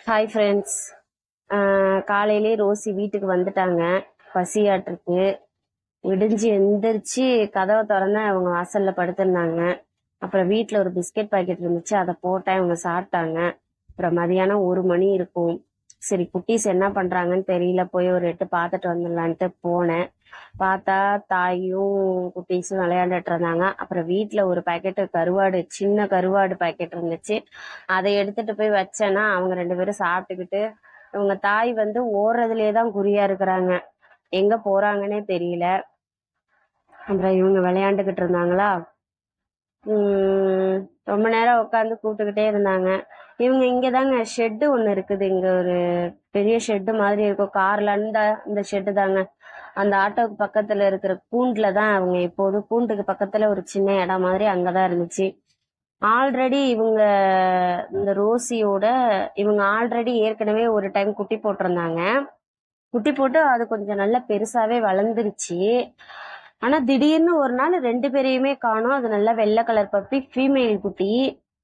Hi friends. காலையிலே Rousey வீட்டுக்கு வந்துட்டாங்க. பசியாட்டிருக்கு. விடிஞ்சு எந்திரிச்சு கதவை திறந்தா அவங்க வாசல்ல படுத்திருந்தாங்க. அப்புறம் வீட்டில் ஒரு பிஸ்கெட் பாக்கெட் இருந்துச்சு, அதை போட்டேன். அவங்க சாப்பிட்டாங்க. அப்புறம் மதியானம் 1 மணி இருக்கும். சரி, குட்டீஸ் என்ன பண்றாங்கன்னு தெரியல, போய் ஒரு எட்டு பார்த்துட்டு வந்துடலான்ட்டு போனேன். பார்த்தா தாயும் குட்டீஸும் விளையாண்டுட்டு இருந்தாங்க. அப்புறம் வீட்டுல ஒரு பாக்கெட் கருவாடு, சின்ன கருவாடு பாக்கெட் இருந்துச்சு. அதை எடுத்துட்டு போய் வச்சேன்னா அவங்க 2 பேரும் சாப்பிட்டுக்கிட்டு, இவங்க தாய் வந்து ஓடுறதுலயே தான் குறியா இருக்கிறாங்க. எங்க போறாங்கன்னே தெரியல. அப்புறம் இவங்க விளையாண்டுகிட்டு இருந்தாங்களா. ரொம்ப நேரம் உட்காந்து கூப்பிட்டுக்கிட்டே இருந்தாங்க. இவங்க இங்கதாங்க ஷெட்டு ஒண்ணு இருக்குது. இங்க ஒரு பெரிய ஷெட்டு மாதிரி இருக்கும். கார்ல இந்த ஷெட்டு தாங்க. அந்த ஆட்டோக்கு பக்கத்துல இருக்கிற கூண்டுல தான் அவங்க எப்போதும், கூண்டுக்கு பக்கத்துல ஒரு சின்ன இடம் மாதிரி அங்கதான் இருந்துச்சு. ஆல்ரெடி இந்த ரோசியோட இவங்க ஆல்ரெடி ஏற்கனவே ஒரு டைம் குட்டி போட்டிருந்தாங்க. குட்டி போட்டு அது கொஞ்சம் நல்லா பெருசாவே வளர்ந்துருச்சு. ஆனா திடீர்னு ஒரு நாள் 2 பேரையுமே காணோம். அது நல்லா வெள்ளை கலர் பப்பி, ஃபீமேல் குட்டி,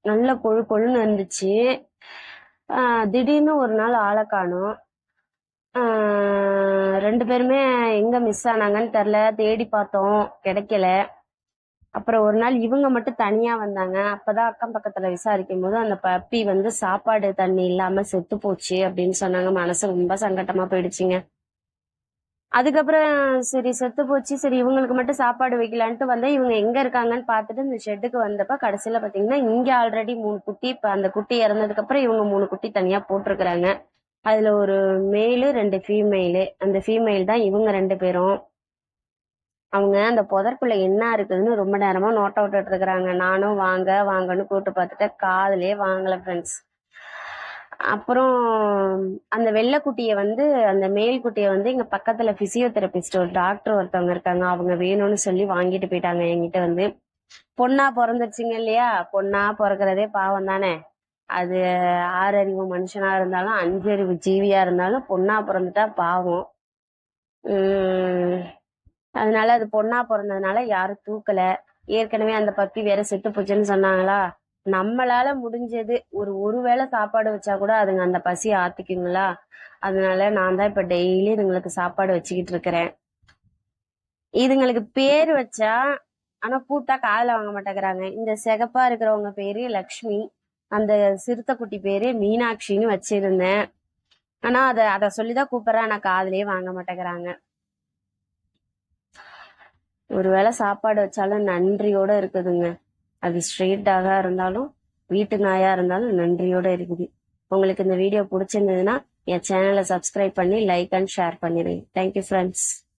நல்ல கொழு கொழுன்னு இருந்துச்சு. திடீர்னு ஒரு நாள் ஆளை காணோம். 2 பேருமே எங்க மிஸ் ஆனாங்கன்னு தெரில. தேடி பார்த்தோம், கிடைக்கல. அப்புறம் ஒரு நாள் இவங்க மட்டும் தனியா வந்தாங்க. அப்பதான் அக்கம் பக்கத்துல விசாரிக்கும் போது அந்த பப்பி வந்து சாப்பாடு தண்ணி இல்லாம செத்து போச்சு அப்படின்னு சொன்னாங்க. மனசு ரொம்ப சங்கட்டமா போயிடுச்சுங்க. அதுக்கப்புறம் சரி செத்து போச்சு, சரி இவங்களுக்கு மட்டும் சாப்பாடு வைக்கலான்ட்டு வந்தா இவங்க எங்க இருக்காங்கன்னு பார்த்துட்டு இந்த ஷெட்டுக்கு வந்தப்ப கடைசியில பாத்தீங்கன்னா இங்க ஆல்ரெடி 3 குட்டி, இப்ப அந்த குட்டி இறந்ததுக்கு அப்புறம் இவங்க 3 குட்டி தனியா போட்டிருக்கிறாங்க. அதுல ஒரு மேலு 2 ஃபீமேலு. அந்த ஃபீமேல் தான் இவங்க 2 பேரும். அவங்க அந்த புதற்குள்ள என்ன இருக்குதுன்னு ரொம்ப நேரமா நோட் விட்டுட்டு இருக்கிறாங்க. நானும் வாங்க வாங்கன்னு கூப்பிட்டு பார்த்துட்டு காதுலயே வாங்கல ஃப்ரெண்ட்ஸ். அப்புறம் அந்த வெள்ளைக்குட்டியை வந்து, அந்த மேல் குட்டியை வந்து இங்க பக்கத்துல பிசியோதெரபிஸ்ட் ஒரு டாக்டர் ஒருத்தவங்க இருக்காங்க, அவங்க வேணும்னு சொல்லி வாங்கிட்டு போயிட்டாங்க என்கிட்ட வந்து. பொண்ணா பிறந்துருச்சுங்க இல்லையா. பொண்ணா பிறக்கிறதே பாவம் தானே. அது 6 அறிவு மனுஷனா இருந்தாலும் 5 அறிவு ஜீவியா இருந்தாலும் பொண்ணா பிறந்துட்டா பாவம். அதனால அது பொண்ணா பிறந்ததுனால யாரும் தூக்கல. ஏற்கனவே அந்த பப்பி வேற செத்து போச்சுன்னு சொன்னாங்களா. நம்மளால முடிஞ்சது ஒரு வேளை சாப்பாடு வச்சா கூட அதுங்க அந்த பசி ஆத்திக்குங்களா. அதனால நான் தான் இப்ப டெய்லி இதுங்களுக்கு சாப்பாடு வச்சுக்கிட்டு இருக்கிறேன். இதுங்களுக்கு பேர் வச்சா ஆனா கூப்பிட்டா காதுல வாங்க மாட்டேங்கிறாங்க. இந்த சிகப்பா இருக்கிறவங்க பேரு லக்ஷ்மி, அந்த சிறுத்தை குட்டி பேரு மீனாட்சின்னு வச்சிருந்தேன். ஆனா அத சொல்லிதான் கூப்பிடுறேன், ஆனா காதுலயே வாங்க மாட்டேங்கிறாங்க. ஒருவேளை சாப்பாடு வச்சாலும் நன்றியோட இருக்குதுங்க. அது ஸ்ட்ரெயிட் டாகா இருந்தாலும் வீட்டு நாயா இருந்தாலும் நன்றியோட இருக்குது. உங்களுக்கு இந்த வீடியோ பிடிச்சிருந்ததுன்னா என் சேனலை சப்ஸ்கிரைப் பண்ணி லைக் அண்ட் ஷேர் பண்ணிடுங்க. Thank you friends.